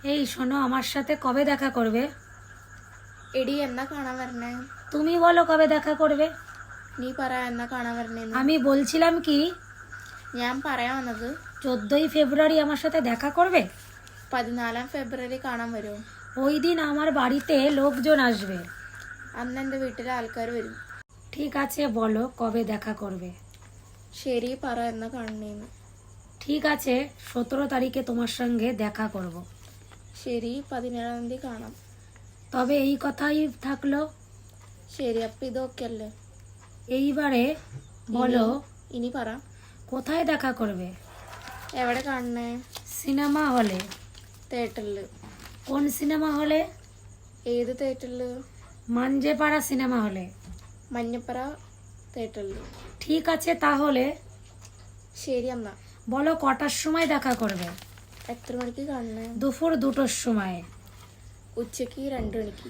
এই শোনো, আমার সাথে কবে দেখা করবে? എടി എന്നാ കാണാൻ വരണേ? তুমি বলো কবে দেখা করবে। നീ പറ എന്നാ കാണാൻ വരണേന്ന്. আমি বলছিলাম কি, ഞാൻ പറയാൻ വന്നത് 14ই ফেব্রুয়ারি আমার সাথে দেখা করবে। 14 ഫെബ്രുവരി കാണാൻ വരുമോ? ওই দিন আমার বাড়িতে লোকজন আসবে। അന്ന് എൻ്റെ വീട്ടിലെ ആൾക്കാർ വരും. ঠিক আছে, বলো কবে দেখা করবে। ശരി, പറ എന്നാ കാണണേന്ന്. ঠিক আছে, 17 তারিখে তোমার সঙ্গে দেখা করব। ശരി, 17 തീയതി കാണാം. তবে এই কথাই থাকলো। ശരി, അപ്പം ഇതൊക്കെ അല്ലേ? এইবারে বলো ഇനി പറ, কোথায় দেখা করবে। എവിടെ കാണണേ? সিনেমা হলে। തിയേറ്ററിൽ. কোন সিনেমা হলে? ഏത് തിയേറ്ററിൽ? মাঞ্জেপাড়া সিনেমা হলে। മഞ്ഞപ്പറ തിയേറ്ററിൽ. ঠিক আছে, তাহলে ശരി, എന്നാ বলো কটার সময় দেখা করবে। എത്ര മണിക്ക് കാണണേ? দুপুর 2টোর সময়। ഉച്ചയ്ക്ക് 2 മണിക്ക്.